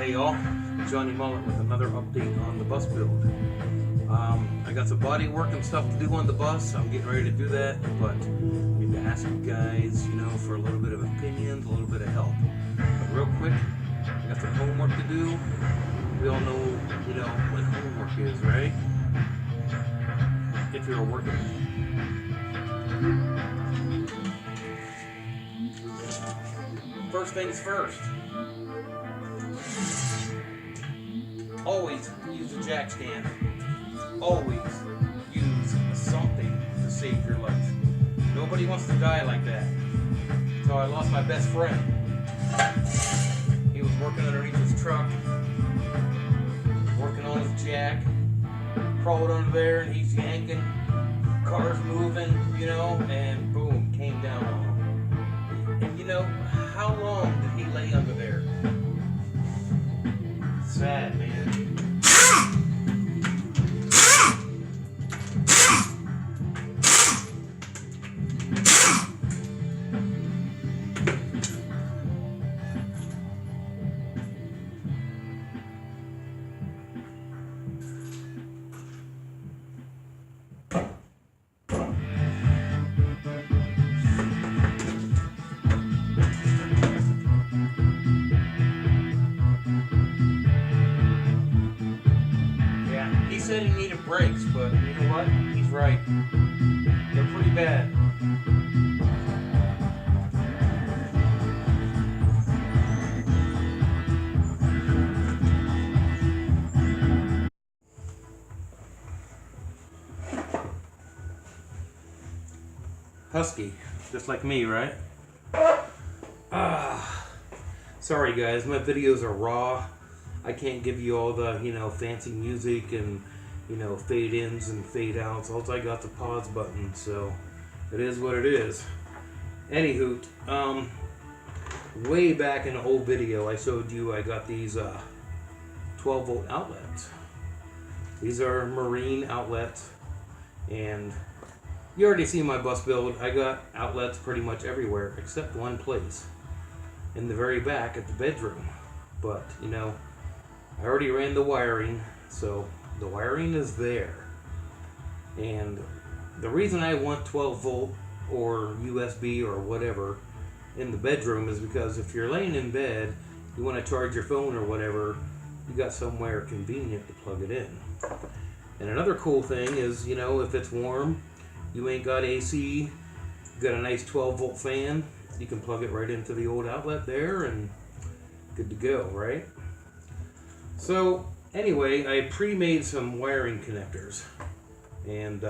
Hey y'all, Johnny Mullet with another update on the bus build. I got some bodywork and stuff to do on the bus. I'm getting ready to do that, but I need to ask you guys, for a little bit of opinions, a little bit of help. But real quick, I got some homework to do. We all know, what homework is, right? If you're working. First things first. Always use a jack stand. Always use something to save your life. Nobody wants to die like that. So I lost my best friend. He was working underneath his truck, working on his jack, crawled under there and he's yanking, cars moving, and boom, came down on him. And how long did he lay under there? Sad, man. He said he needed brakes, but you know what? He's right. They're pretty bad. Husky, just like me, right? Sorry guys, my videos are raw. I can't give you all the, fancy music and, fade ins and fade outs. All I got the pause button, so it is what it is. Anywho, way back in an old video, I showed you I got these 12 volt outlets. These are marine outlets, and you already see my bus build. I got outlets pretty much everywhere except one place, in the very back at the bedroom. But, I already ran the wiring, so the wiring is there. And the reason I want 12 volt or USB or whatever in the bedroom is because if you're laying in bed, you want to charge your phone or whatever, you got somewhere convenient to plug it in. And another cool thing is, if it's warm, you ain't got AC, you got a nice 12 volt fan, you can plug it right into the old outlet there and good to go, right? So anyway, I pre-made some wiring connectors, and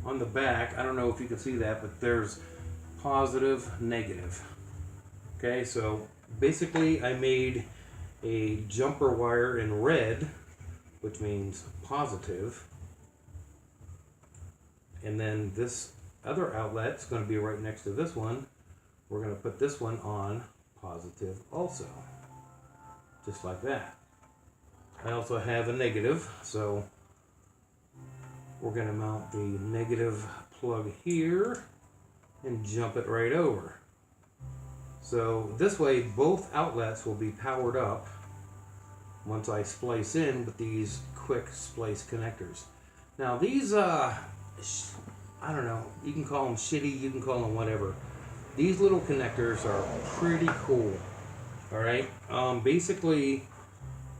on the back, I don't know if you can see that, but there's positive, negative. Okay, so basically I made a jumper wire in red, which means positive, and then this other outlet's going to be right next to this one. We're going to put this one on positive also, just like that. I also have a negative, so we're going to mount the negative plug here and jump it right over. So this way both outlets will be powered up once I splice in with these quick splice connectors. Now these, I don't know, you can call them shitty, you can call them whatever. These little connectors are pretty cool. Alright, basically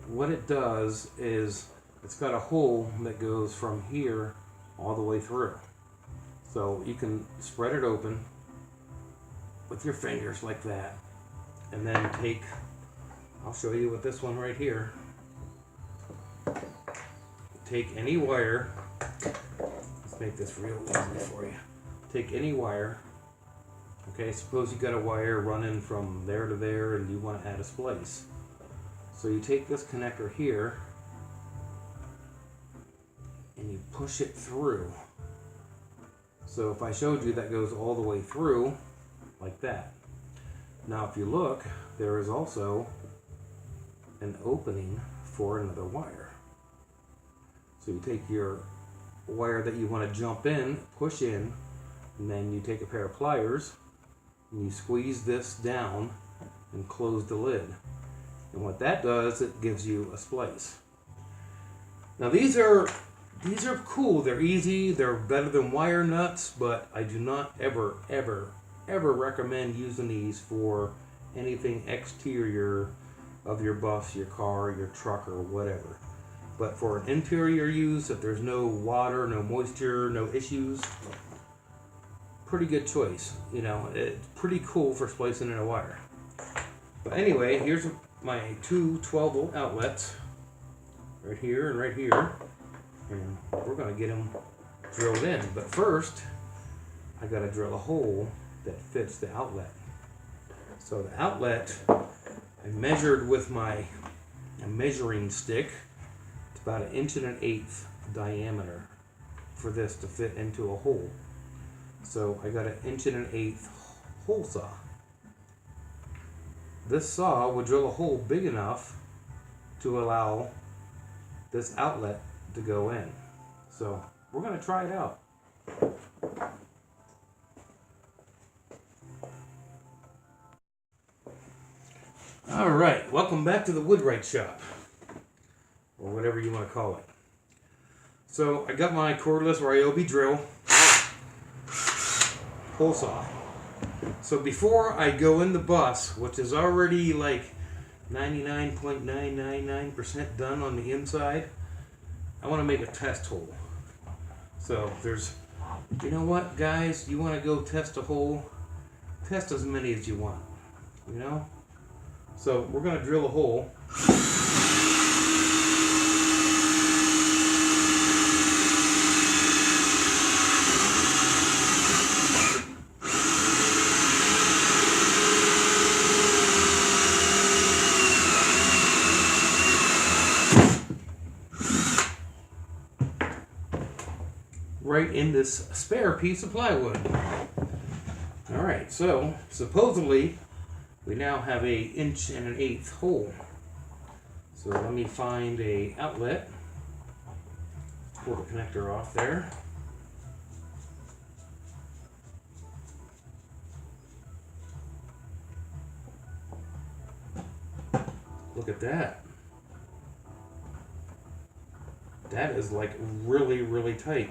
what it does is it's got a hole that goes from here all the way through. So you can spread it open with your fingers like that, and then I'll show you with this one right here. Take any wire, let's make this real easy for you. Take any wire, okay, suppose you got a wire running from there to there and you want to add a splice. So you take this connector here and you push it through. So if I showed you, that goes all the way through like that. Now if you look, there is also an opening for another wire. So you take your wire that you want to jump in, push in, and then you take a pair of pliers and you squeeze this down and close the lid. And what that does, it gives you a splice. Now these are cool. They're easy. They're better than wire nuts, but I do not ever recommend using these for anything exterior of your bus, your car, your truck, or whatever. But for an interior use, if there's no water, no moisture, no issues, pretty good choice. You know, it's pretty cool for splicing in a wire. But anyway, here's my two 12-volt outlets, right here and right here, and we're going to get them drilled in. But first, I got to drill a hole that fits the outlet. So the outlet, I measured with my measuring stick. It's about 1 1/8 diameter for this to fit into a hole. So I got an 1 1/8 hole saw. This saw will drill a hole big enough to allow this outlet to go in. So we're going to try it out. Alright, welcome back to the Woodwright shop, or whatever you want to call it. So I got my cordless Ryobi drill, hole saw. So before I go in the bus, which is already like 99.999% done on the inside, I want to make a test hole. So there's, you know what guys, you want to go test a hole, test as many as you want, you know? So we're going to drill a hole. Right in this spare piece of plywood. Alright, so supposedly we now have a 1 1/8 hole. So let me find a outlet. Pull the connector off there. Look at that. That is like really tight.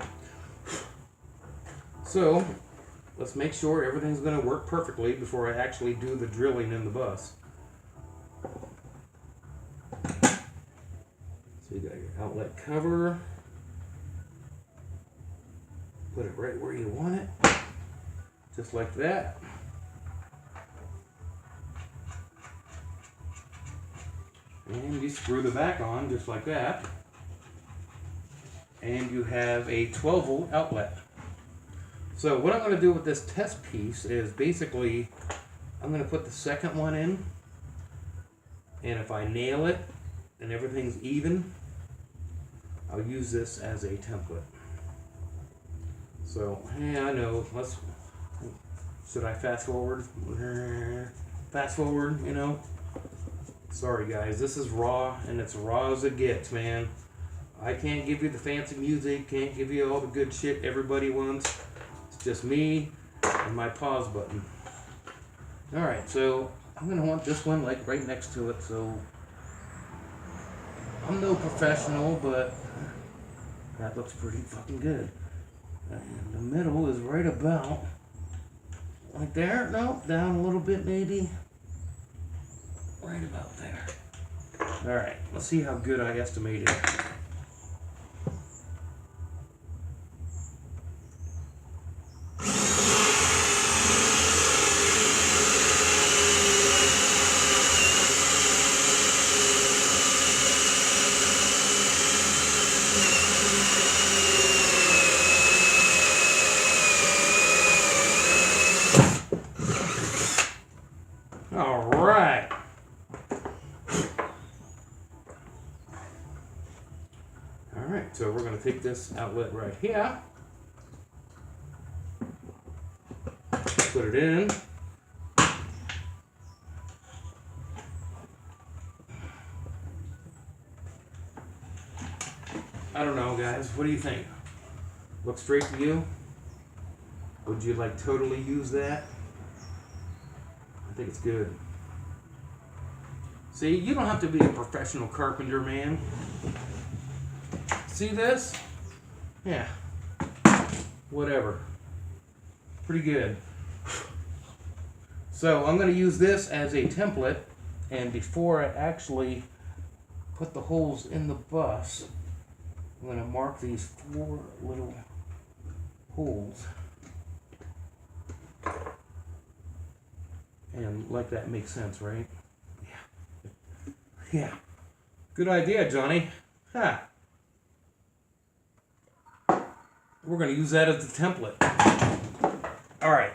So let's make sure everything's going to work perfectly before I actually do the drilling in the bus. So you got your outlet cover. Put it right where you want it. Just like that. And you screw the back on just like that. And you have a 12-volt outlet. So what I'm going to do with this test piece is basically I'm going to put the second one in, and if I nail it and everything's even, I'll use this as a template. So yeah, I know, should I fast forward? Fast forward, you know? Sorry guys, this is raw, and it's raw as it gets, man. I can't give you the fancy music, can't give you all the good shit everybody wants. Just me and my pause button. Alright, so I'm going to want this one like right next to it, so I'm no professional, but that looks pretty fucking good. And the middle is right about like there. No, down a little bit maybe. Right about there. Alright, let's see how good I estimated. Alright. Alright, so we're going to take this outlet right here. Put it in. I don't know, guys. What do you think? Look straight to you? Would you like totally use that? I think it's good. See, you don't have to be a professional carpenter, man. See this? Yeah. Whatever. Pretty good. So I'm going to use this as a template, and before I actually put the holes in the bus, I'm going to mark these 4 little holes. And like that makes sense, right? Yeah. Yeah. Good idea, Johnny. Ha. We're going to use that as the template. All right.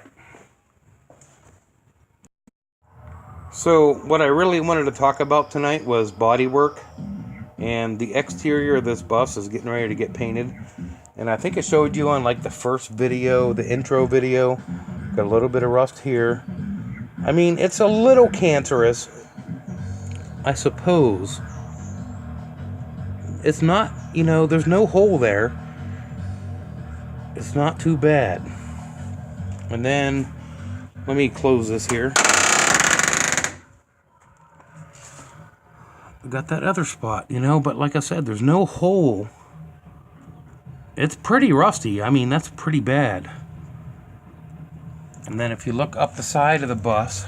So what I really wanted to talk about tonight was bodywork. And the exterior of this bus is getting ready to get painted. And I think I showed you on like the first video, the intro video. Got a little bit of rust here. I mean, it's a little cancerous, I suppose. It's not, you know, there's no hole there. It's not too bad. And then, let me close this here. I got that other spot, you know, but like I said, there's no hole. It's pretty rusty. I mean, that's pretty bad. And then if you look up the side of the bus,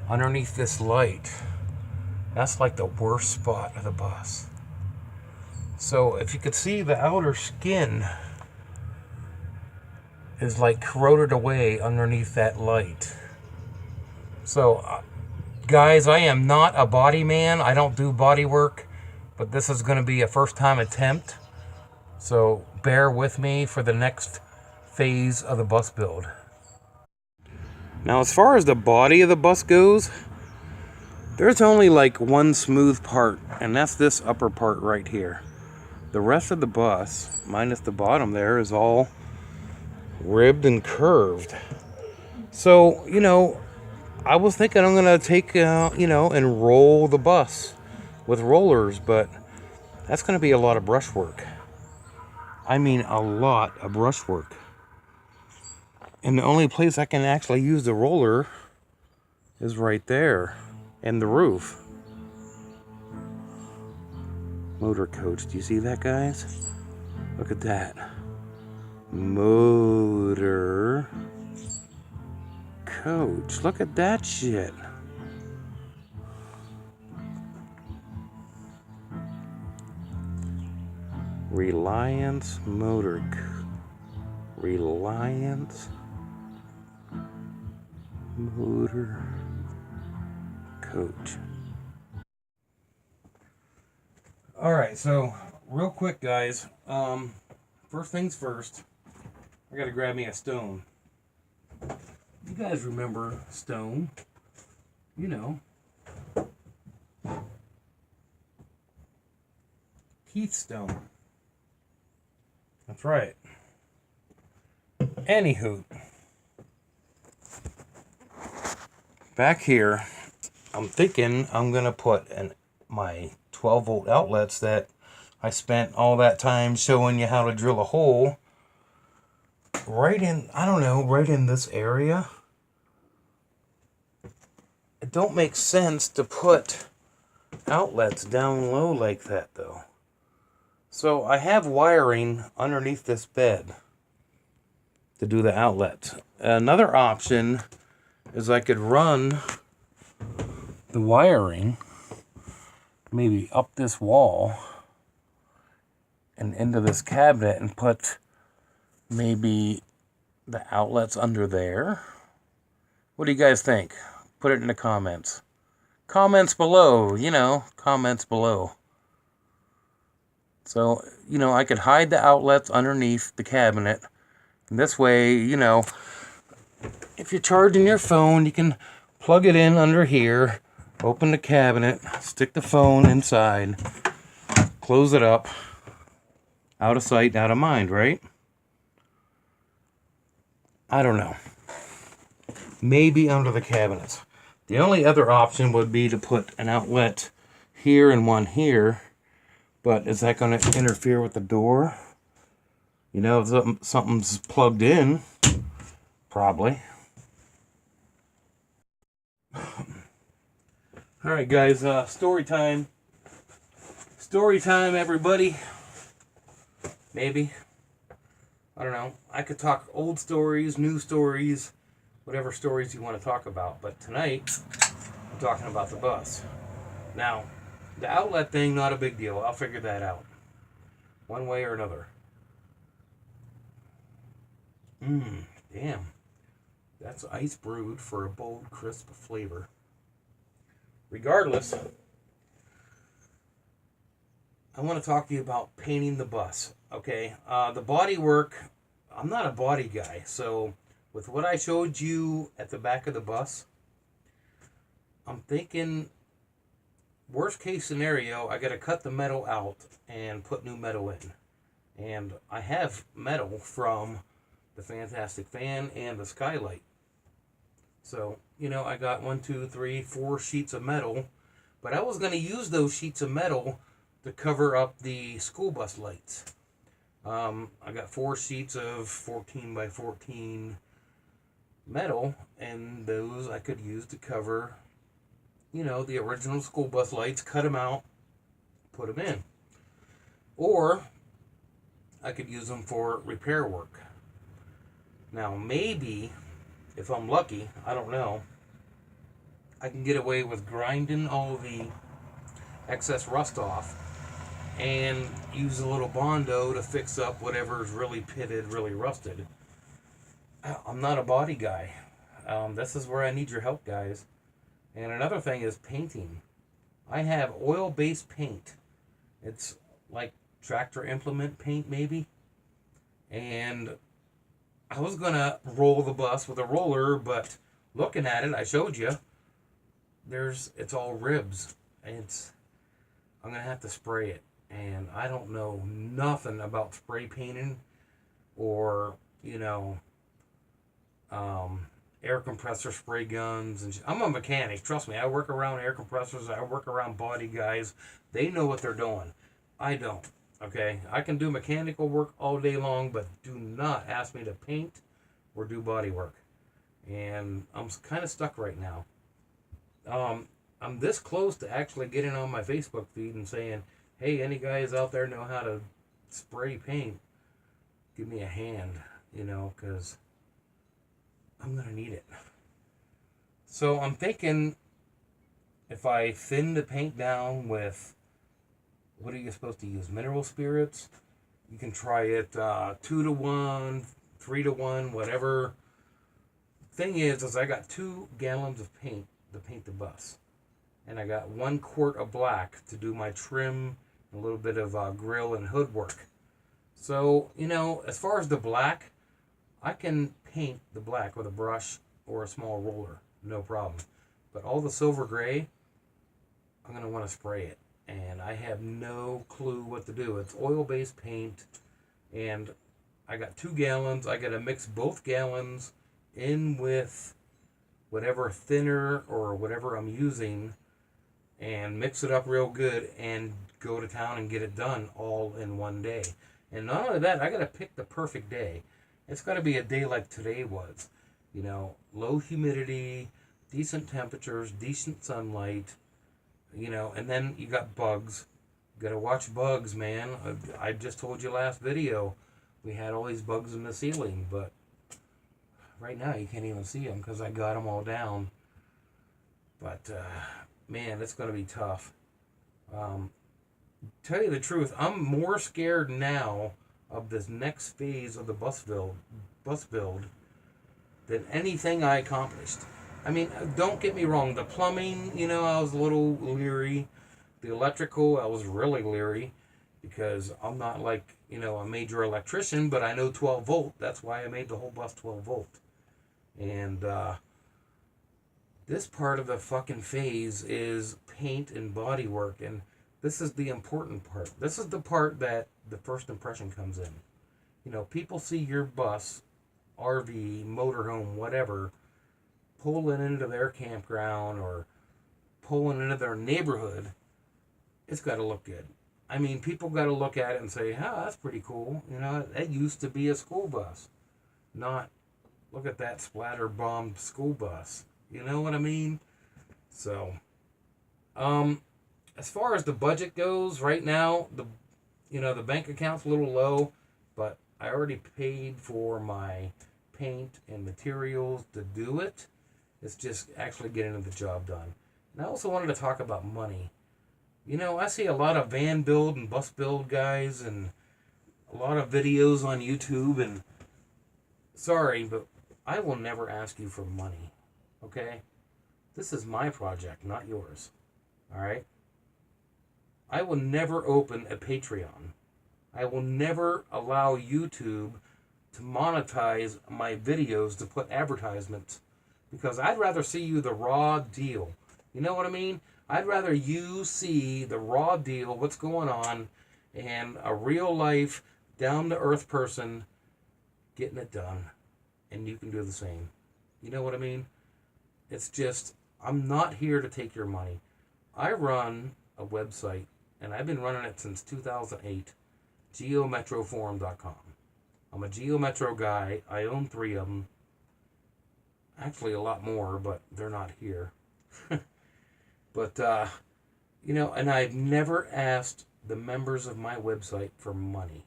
underneath this light, that's like the worst spot of the bus. So if you could see, the outer skin is like corroded away underneath that light. So guys, I am not a body man. I don't do body work, but this is going to be a first time attempt. So bear with me for the next phase of the bus build. Now, as far as the body of the bus goes, there's only like one smooth part, and that's this upper part right here. The rest of the bus, minus the bottom there, is all ribbed and curved. So, you know, I was thinking I'm going to take, you know, and roll the bus with rollers, but that's going to be a lot of brushwork. I mean, a lot of brushwork. And the only place I can actually use the roller is right there, and the roof. Motor coach, do you see that, guys? Look at that. Motor coach. Look at that shit. Reliance Reliance Motor Coach. Alright, so real quick, guys, first things first, I gotta grab me a stone. You guys remember stone, you know, Keith stone. That's right. Anywho, back here, I'm thinking I'm gonna put my 12-volt outlets that I spent all that time showing you how to drill a hole right in, I don't know, right in this area. It don't make sense to put outlets down low like that, though. So I have wiring underneath this bed to do the outlets. Another option is I could run the wiring maybe up this wall and into this cabinet and put maybe the outlets under there. What do you guys think? Put it in the comments. Comments below, you know, comments below. So, you know, I could hide the outlets underneath the cabinet. And this way, you know, if you're charging your phone, you can plug it in under here, open the cabinet, stick the phone inside, close it up, out of sight, out of mind, right? I don't know. Maybe under the cabinets. The only other option would be to put an outlet here and one here. But is that going to interfere with the door? You know, if something's plugged in, probably. All right, guys. Story time. Story time, everybody. Maybe. I don't know. I could talk old stories, new stories, whatever stories you want to talk about. But tonight, I'm talking about the bus. Now, the outlet thing, not a big deal. I'll figure that out, one way or another. Damn. That's ice brewed for a bold, crisp flavor. Regardless, I want to talk to you about painting the bus. Okay, the bodywork. I'm not a body guy, so with what I showed you at the back of the bus, I'm thinking worst case scenario, I got to cut the metal out and put new metal in. And I have metal from the Fantastic Fan and the Skylight. So, I got 1, 2, 3, 4 sheets of metal, but I was going to use those sheets of metal to cover up the school bus lights. I got 4 sheets of 14 by 14 metal, and those I could use to cover, the original school bus lights, cut them out, put them in. Or I could use them for repair work. Now, maybe, if I'm lucky, I don't know, I can get away with grinding all the excess rust off and use a little Bondo to fix up whatever's really pitted, really rusted. I'm not a body guy. This is where I need your help, guys. And another thing is painting. I have oil-based paint. It's like tractor implement paint, maybe. And I was going to roll the bus with a roller, but looking at it, I showed you, it's all ribs. I'm going to have to spray it. And I don't know nothing about spray painting or, air compressor spray guns. And I'm a mechanic. Trust me, I work around air compressors. I work around body guys. They know what they're doing. I don't. Okay? I can do mechanical work all day long, but do not ask me to paint or do body work. And I'm kind of stuck right now. I'm this close to actually getting on my Facebook feed and saying, hey, any guys out there know how to spray paint? Give me a hand, because I'm going to need it. So I'm thinking if I thin the paint down with, what are you supposed to use? Mineral spirits? You can try it 2 to 1, 3 to 1, whatever. Thing is I got 2 gallons of paint to paint the bus. And I got 1 quart of black to do my trim, a little bit of grill and hood work. So, as far as the black, I can paint the black with a brush or a small roller, no problem. But all the silver gray, I'm going to want to spray it. And I have no clue what to do. It's oil-based paint, and I got 2 gallons. I got to mix both gallons in with whatever thinner or whatever I'm using and mix it up real good and go to town and get it done all in one day. And not only that, I got to pick the perfect day. It's got to be a day like today was. Low humidity, decent temperatures, decent sunlight, and then you got bugs. You got to watch bugs, man. I just told you last video, we had all these bugs in the ceiling, but right now you can't even see them because I got them all down. But, man, it's going to be tough. Tell you the truth, I'm more scared now of this next phase of the bus build than anything I accomplished. I mean, don't get me wrong, the plumbing, I was a little leery. The electrical, I was really leery because I'm not like, a major electrician, but I know 12 volt. That's why I made the whole bus 12 volt. And this part of the fucking phase is paint and body work, and this is the important part. This is the part that the first impression comes in. People see your bus, RV, motorhome, whatever, pulling into their campground or pulling into their neighborhood. It's got to look good. I mean, people got to look at it and say, that's pretty cool. That used to be a school bus. Not, look at that splatter-bombed school bus. You know what I mean? So, As far as the budget goes, right now the bank account's a little low, but I already paid for my paint and materials to do it. It's just actually getting the job done. And I also wanted to talk about money. I see a lot of van build and bus build guys and a lot of videos on YouTube, and sorry, but I will never ask you for money. Okay? This is my project, not yours. Alright? I will never open a Patreon. I will never allow YouTube to monetize my videos to put advertisements, because I'd rather see you the raw deal. You know what I mean? I'd rather you see the raw deal, what's going on, and a real life, down to earth person getting it done. And you can do the same. You know what I mean? It's just, I'm not here to take your money. I run a website, and I've been running it since 2008, geometroforum.com. I'm a GeoMetro guy. I own 3 of them. Actually, a lot more, but they're not here. But, and I've never asked the members of my website for money.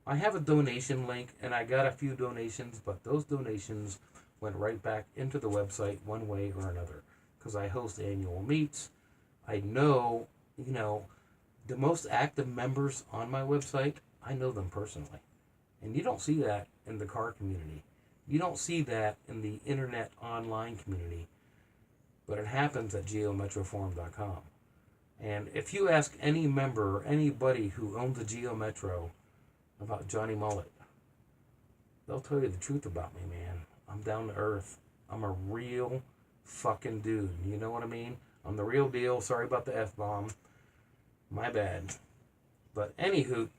I have a donation link, and I got a few donations, but those donations went right back into the website one way or another, because I host annual meets. I know, the most active members on my website, I know them personally. And you don't see that in the car community. You don't see that in the internet online community. But it happens at geometroforum.com. And if you ask any member or anybody who owns a GeoMetro about Johnny Mullet, they'll tell you the truth about me, man. I'm down to earth. I'm a real fucking dude. You know what I mean? I'm the real deal. Sorry about the F-bomb. My bad. But anywho,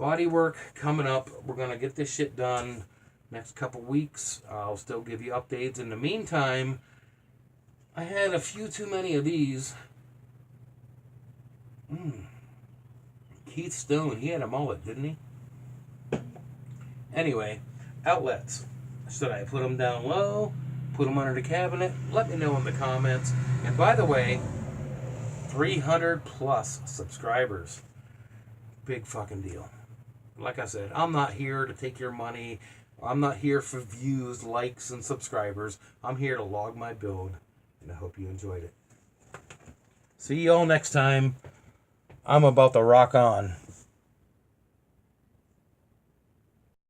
Bodywork coming up. We're going to get this shit done next couple weeks. I'll still give you updates. In the meantime, I had a few too many of these. Keith Stone, he had a mullet, didn't he? Anyway, outlets. Should I put them down low? Put them under the cabinet? Let me know in the comments. And by the way, 300 plus subscribers. Big fucking deal. Like I said, I'm not here to take your money. I'm not here for views, likes, and subscribers. I'm here to log my build. And I hope you enjoyed it. See you all next time. I'm about to rock on.